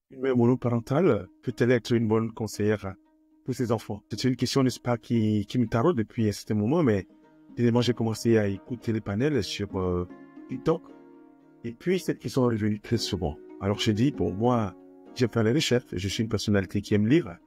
Une mère monoparentale peut-elle être une bonne conseillère pour ses enfants? C'est une question, n'est-ce pas, qui me taraude depuis un certain moment, mais évidemment, j'ai commencé à écouter les panels sur TikTok, et puis cette question est revenue très souvent. Alors, j'ai dit, bon, moi, j'ai fait les recherches, je suis une personnalité qui aime lire,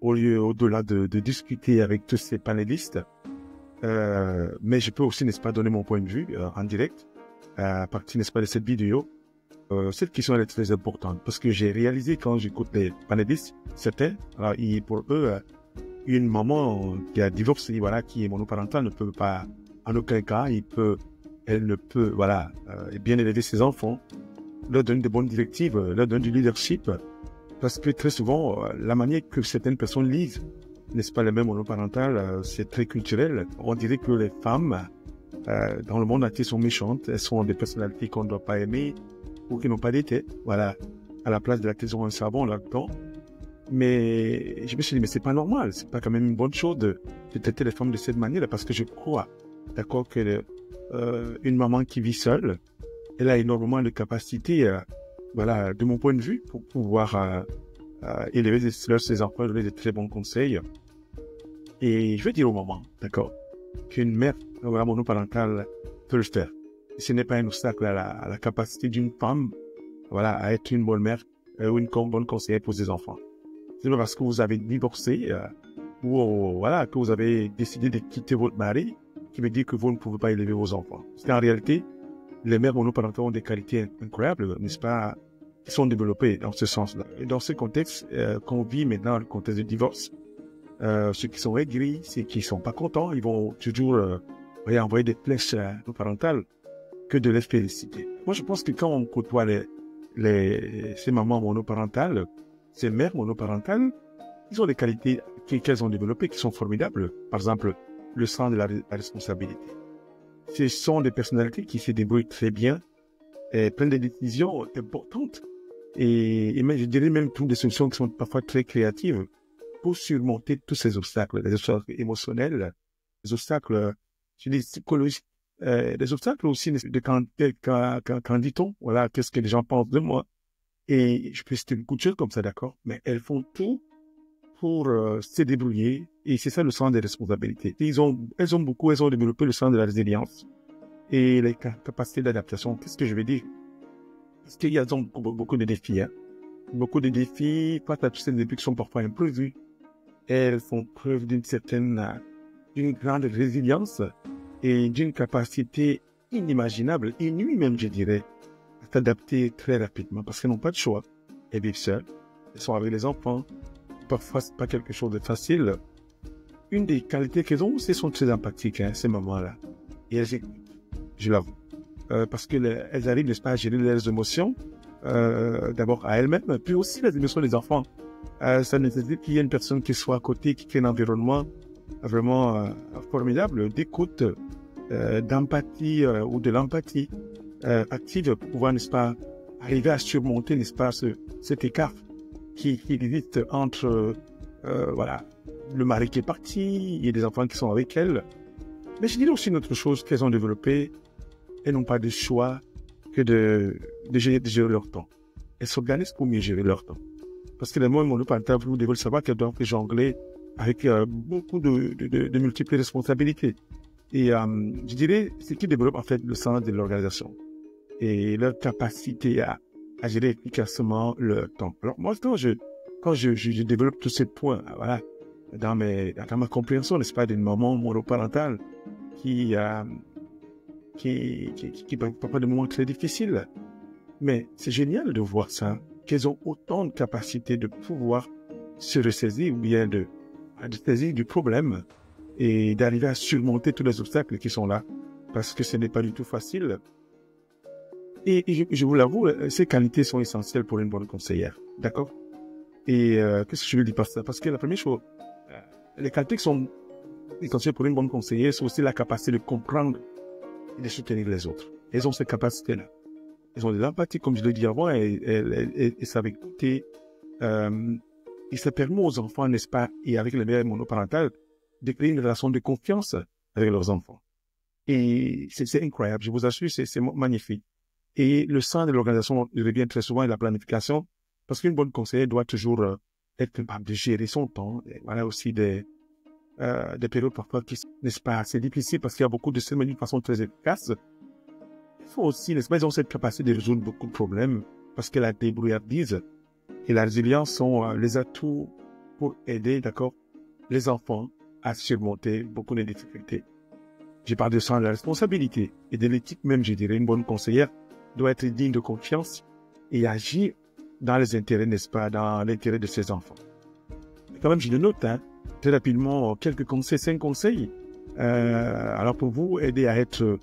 au-delà de discuter avec tous ces panélistes, mais je peux aussi, n'est-ce pas, donner mon point de vue en direct, à partir, n'est-ce pas, de cette vidéo. Cette question elle est très importante parce que j'ai réalisé quand j'écoute les panélistes, certains, alors, pour eux, une maman qui a divorcé, voilà, qui est monoparentale, ne peut pas, en aucun cas, elle ne peut, voilà, bien élever ses enfants, leur donner de bonnes directives, leur donner du leadership, parce que très souvent, la manière que certaines personnes lisent, n'est-ce pas, les mêmes monoparentales, c'est très culturel. On dirait que les femmes, dans le monde entier sont méchantes, elles sont des personnalités qu'on ne doit pas aimer, ou qui n'ont pas d'été, voilà, à la place de la maison un savon là-dedans. Mais je me suis dit, mais c'est pas normal, c'est pas quand même une bonne chose de traiter les femmes de cette manière, parce que je crois, d'accord, que une maman qui vit seule, elle a énormément de capacités, voilà, de mon point de vue, pour pouvoir élever ses enfants, donner de très bons conseils. Et je veux dire aux mamans, d'accord, qu'une mère voilà, monoparentale peut le faire. Ce n'est pas un obstacle à la capacité d'une femme, voilà, à être une bonne mère ou une bonne conseillère pour ses enfants. C'est pas parce que vous avez divorcé ou voilà, que vous avez décidé de quitter votre mari qui veut dire que vous ne pouvez pas élever vos enfants. Parce qu'en réalité, les mères monoparentales ont des qualités incroyables, n'est-ce pas, qui sont développées dans ce sens-là. Et dans ce contexte qu'on vit maintenant, le contexte de divorce, ceux qui sont aigris, ceux qui sont pas contents, ils vont toujours envoyer des flèches parentales que de les féliciter. Moi, je pense que quand on côtoie ces mamans monoparentales, ces mères monoparentales, ils ont des qualités qu'elles ont développées qui sont formidables. Par exemple, le sens de la responsabilité. Ce sont des personnalités qui se débrouillent très bien et prennent des décisions importantes. Et je dirais même toutes des solutions qui sont parfois très créatives pour surmonter tous ces obstacles, les obstacles émotionnels, les obstacles, je dis, psychologiques, les obstacles aussi de quand dit-on, voilà, qu'est-ce que les gens pensent de moi. Et je peux citer beaucoup de choses comme ça, d'accord, mais elles font tout pour se débrouiller, et c'est ça le sens des responsabilités. Elles ont développé le sens de la résilience et les capacités d'adaptation. Qu'est-ce que je veux dire? Parce qu'il y a donc beaucoup de défis, hein. Beaucoup de défis, face à tous ces défis qui sont parfois imprévus. Elles font preuve d'une grande résilience et d'une capacité inimaginable, inouïe même, je dirais, à s'adapter très rapidement parce qu'elles n'ont pas de choix. Elles vivent seules, elles sont avec les enfants. Parfois, c'est pas quelque chose de facile. Une des qualités qu'elles ont, c'est qu'elles sont très empathiques, hein, ces moments-là. Et elles écoutent, je l'avoue. Parce qu'elles arrivent, n'est-ce pas, à gérer leurs émotions, d'abord à elles-mêmes, puis aussi les émotions des enfants. Ça nécessite qu'il y ait une personne qui soit à côté, qui crée un environnement vraiment formidable d'écoute, d'empathie ou de l'empathie active pour pouvoir, n'est-ce pas, arriver à surmonter, n'est-ce pas, cet écart qui existe entre, voilà, le mari qui est parti, il y a des enfants qui sont avec elle. Mais je dirais aussi une autre chose qu'elles ont développée, elles n'ont pas de choix que de gérer leur temps. Elles s'organisent pour mieux gérer leur temps. Parce que les mots monoparentales, vous devez le savoir qu'elles doivent jongler avec beaucoup de multiples responsabilités. Et je dirais, c'est qui développe en fait le sens de l'organisation et leur capacité à gérer efficacement leur temps. Alors moi, quand je développe tous ces points, voilà, dans ma compréhension, n'est-ce pas, d'une maman monoparentale qui parfois des moments très difficiles. Mais c'est génial de voir ça, qu'elles ont autant de capacités de pouvoir se ressaisir ou bien de saisir du problème et d'arriver à surmonter tous les obstacles qui sont là, parce que ce n'est pas du tout facile. Et je vous l'avoue, ces qualités sont essentielles pour une bonne conseillère, d'accord? Et qu'est-ce que je veux dire par ça? Parce que la première chose, les qualités qui sont essentielles pour une bonne conseillère, c'est aussi la capacité de comprendre et de soutenir les autres. Elles ont ces capacités-là. Elles ont de l'empathie, comme je l'ai dit avant, et savent écouter. Et ça permet aux enfants, n'est-ce pas, et avec les mères monoparentales, de créer une relation de confiance avec leurs enfants. Et c'est incroyable, je vous assure, c'est magnifique. Et le sens de l'organisation revient très souvent à la planification, Parce qu'une bonne conseillère doit toujours être capable de gérer son temps. Et voilà aussi des périodes parfois qui, n'est-ce pas, assez difficiles parce qu'il y a beaucoup de semaines d'une façon très efficace. Il faut aussi, n'est-ce pas, ils ont cette capacité de résoudre beaucoup de problèmes parce que la débrouillardise et la résilience sont les atouts pour aider, d'accord, les enfants à surmonter beaucoup de difficultés. Je parle de ça de la responsabilité et de l'éthique même, je dirais. Une bonne conseillère doit être digne de confiance et agir dans les intérêts, n'est-ce pas, dans l'intérêt de ses enfants. Mais quand même, je le note, hein, très rapidement, quelques conseils, 5 conseils. Alors pour vous, aider à être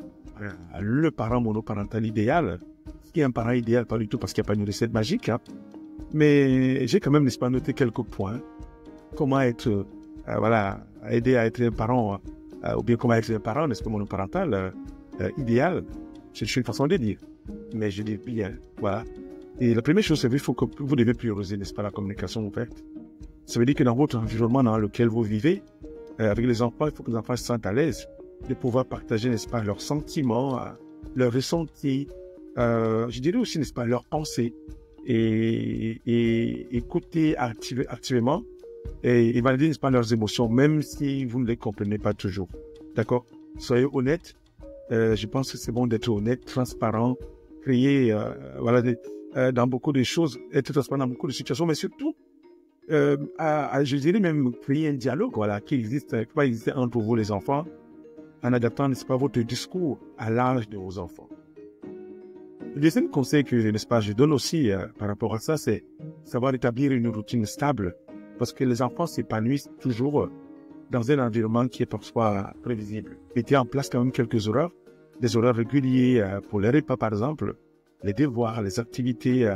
le parent monoparental idéal, qui est un parent idéal, pas du tout parce qu'il n'y a pas une recette magique, hein, mais j'ai quand même, n'est-ce pas, noté quelques points. Comment être, voilà, aider à être un parent, ou bien comment être un parent, n'est-ce pas, monoparental idéal. C'est une façon de dire, mais je dis bien, voilà. Et la première chose, c'est qu'il faut que vous devez prioriser, n'est-ce pas, la communication ouverte. Ça veut dire que dans votre environnement dans lequel vous vivez, avec les enfants, il faut que les enfants se sentent à l'aise de pouvoir partager, n'est-ce pas, leurs sentiments, leurs ressentis, je dirais aussi, n'est-ce pas, leurs pensées, et écouter activement et valider, n'est-ce pas, leurs émotions, même si vous ne les comprenez pas toujours. D'accord? Soyez honnête. Je pense que c'est bon d'être honnête, transparent, créer, voilà, dans beaucoup de choses, être transparent dans beaucoup de situations, mais surtout, je dirais même créer un dialogue, voilà, qui va exister entre vous les enfants, en adaptant, n'est-ce pas, votre discours à l'âge de vos enfants. Le deuxième conseil que, n'est-ce pas, je donne aussi par rapport à ça, c'est savoir établir une routine stable, parce que les enfants s'épanouissent toujours dans un environnement qui est parfois prévisible. Mettez en place quand même quelques horaires, des horaires réguliers pour les repas par exemple, les devoirs, les activités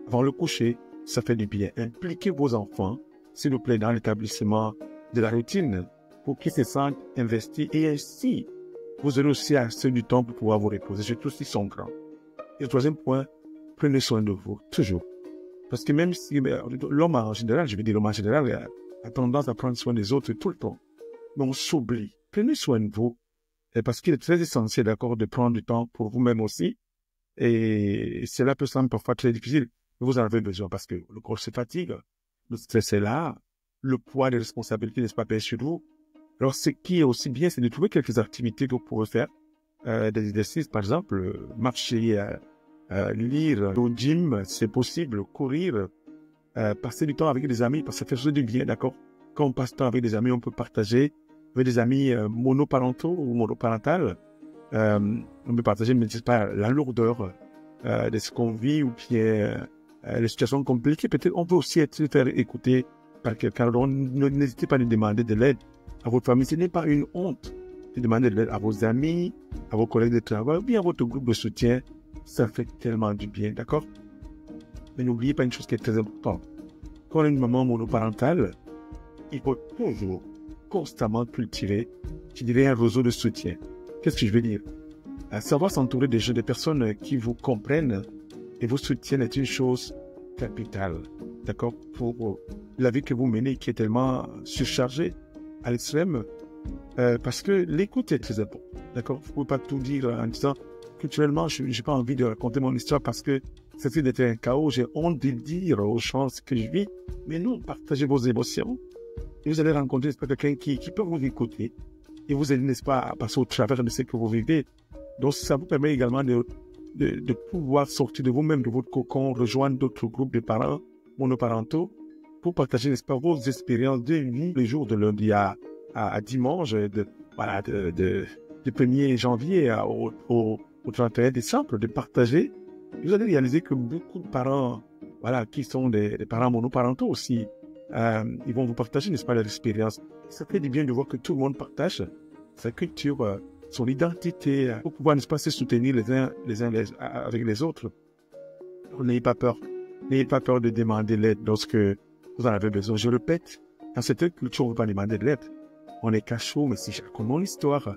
avant le coucher, ça fait du bien. Impliquez vos enfants, s'il vous plaît, dans l'établissement de la routine pour qu'ils se sentent investis et ainsi, vous aurez aussi assez du temps pour pouvoir vous reposer, surtout s'ils sont grands. Et le troisième point, prenez soin de vous, toujours. Parce que même si l'homme en général, je veux dire l'homme en général, a tendance à prendre soin des autres tout le temps. Mais on s'oublie. Prenez soin de vous. Parce qu'il est très essentiel, d'accord, de prendre du temps pour vous-même aussi. Et cela peut sembler parfois très difficile. Mais vous en avez besoin parce que le corps se fatigue. Le stress est là. Le poids des responsabilités n'est pas payé sur vous. Alors, ce qui est aussi bien, c'est de trouver quelques activités que vous pouvez faire. Des exercices, par exemple, marcher, lire au gym, c'est possible, courir, passer du temps avec des amis, parce que ça fait toujours du bien, d'accord? Quand on passe du temps avec des amis, on peut partager avec des amis monoparentaux ou monoparentales. On peut partager, mais c'est pas la lourdeur de ce qu'on vit ou bien les situations compliquées. Peut-être on peut aussi se faire écouter par quelqu'un. N'hésitez pas à demander de l'aide à votre famille. Ce n'est pas une honte de demander de l'aide à vos amis, à vos collègues de travail ou bien à votre groupe de soutien. Ça fait tellement du bien, d'accord? Mais n'oubliez pas une chose qui est très importante. Quand on est une maman monoparentale, il faut toujours, constamment cultiver, je dirais, un réseau de soutien. Qu'est-ce que je veux dire? Savoir s'entourer des personnes qui vous comprennent et vous soutiennent est une chose capitale, d'accord? Pour la vie que vous menez qui est tellement surchargée à l'extrême, parce que l'écoute est très importante, d'accord? Vous ne pouvez pas tout dire en disant culturellement, je n'ai pas envie de raconter mon histoire parce que ça fait d'être un chaos, j'ai honte de dire aux gens ce que je vis, mais non, partagez vos émotions et vous allez rencontrer quelqu'un qui peut vous écouter et vous allez, n'est-ce pas, à passer au travers de ce que vous vivez. Donc, ça vous permet également de pouvoir sortir de vous-même, de votre cocon, rejoindre d'autres groupes de parents monoparentaux pour partager, n'est-ce pas, vos expériences de vie les jours de lundi à dimanche, voilà, de 1er janvier au 31 décembre, de partager. Vous allez réaliser que beaucoup de parents, voilà, qui sont des parents monoparentaux aussi, ils vont vous partager, n'est-ce pas, leur expérience. Ça fait du bien de voir que tout le monde partage sa culture, son identité, pour pouvoir, n'est-ce pas, se soutenir les uns avec les autres. N'ayez pas peur. N'ayez pas peur de demander l'aide lorsque vous en avez besoin. Je répète, dans cette culture, on ne veut pas demander de l'aide. On est cachot, mais si je raconte mon histoire,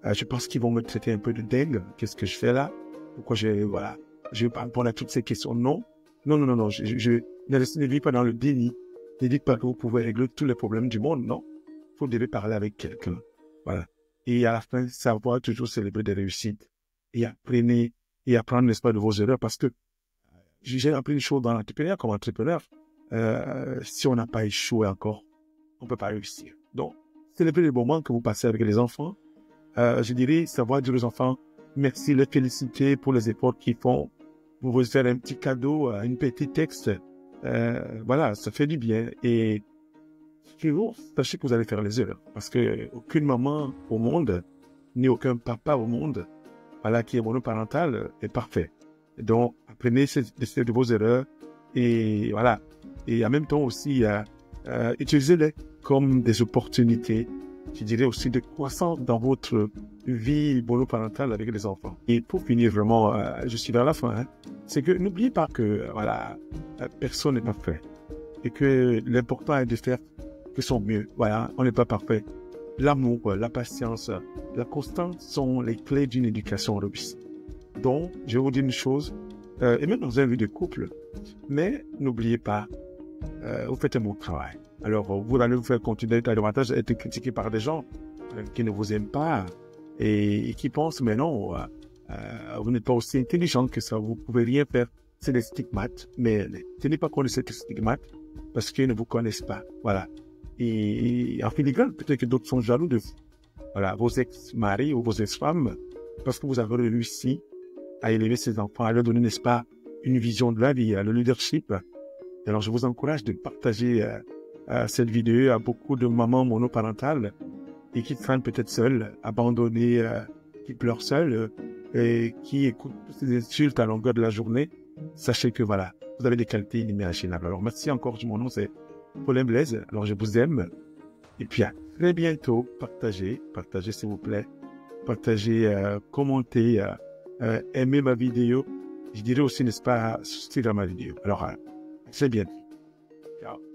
je pense qu'ils vont me traiter un peu de dingue. Qu'est-ce que je fais là? Pourquoi je vais pas répondre à toutes ces questions? Non. Je ne vis pas dans le déni. Ne dites pas que vous pouvez régler tous les problèmes du monde. Non. Vous devez parler avec quelqu'un. Voilà. Et à la fin, savoir toujours célébrer des réussites. Et apprendre, n'est-ce pas, de vos erreurs parce que j'ai appris une chose dans l'entrepreneuriat comme entrepreneur. Si on n'a pas échoué encore, on ne peut pas réussir. Donc, célébrez les moments que vous passez avec les enfants. Je dirais savoir dire aux enfants merci, les féliciter pour les efforts qu'ils font. Vous vous faire un petit cadeau, un petit texte. Voilà, ça fait du bien. Et toujours, sachez que vous allez faire les erreurs. Parce que aucune maman au monde, ni aucun papa au monde, voilà, qui est monoparental, est parfait. Donc, apprenez de vos erreurs et voilà. Et en même temps aussi, utilisez-les comme des opportunités, je dirais aussi de croissance dans votre vie monoparentale avec les enfants. Et pour finir vraiment, je suis vers la fin, hein, c'est que n'oubliez pas que voilà, personne n'est parfait et que l'important est de faire que son mieux. Voilà, on n'est pas parfait. L'amour, la patience, la constance sont les clés d'une éducation réussie. Donc, je vais vous dire une chose, et même dans un vie de couple, mais n'oubliez pas, vous faites un bon travail. Alors, vous allez vous faire continuer davantage à être critiqué par des gens qui ne vous aiment pas et qui pensent, mais non, vous n'êtes pas aussi intelligent que ça, vous ne pouvez rien faire. C'est des stigmates, mais tenez pas compte de ces stigmates parce qu'ils ne vous connaissent pas. Voilà. Et en filigrane, peut-être que d'autres sont jaloux de vous. Voilà, vos ex-maris ou vos ex-femmes, parce que vous avez réussi à élever ces enfants, à leur donner, n'est-ce pas, une vision de la vie, le leadership. Alors, je vous encourage de partager cette vidéo à beaucoup de mamans monoparentales et qui traînent peut-être seules, abandonnées, qui pleurent seules et qui écoutent ces insultes à longueur de la journée. Sachez que voilà, vous avez des qualités inimaginables. Alors, merci encore. Mon nom, c'est Paulin Blaise. Alors, je vous aime. Et puis, à très bientôt. Partagez s'il vous plaît. Partagez, commentez, aimez ma vidéo. Je dirais aussi, n'est-ce pas, souscrire à ma vidéo. Alors, à très bientôt. Ciao.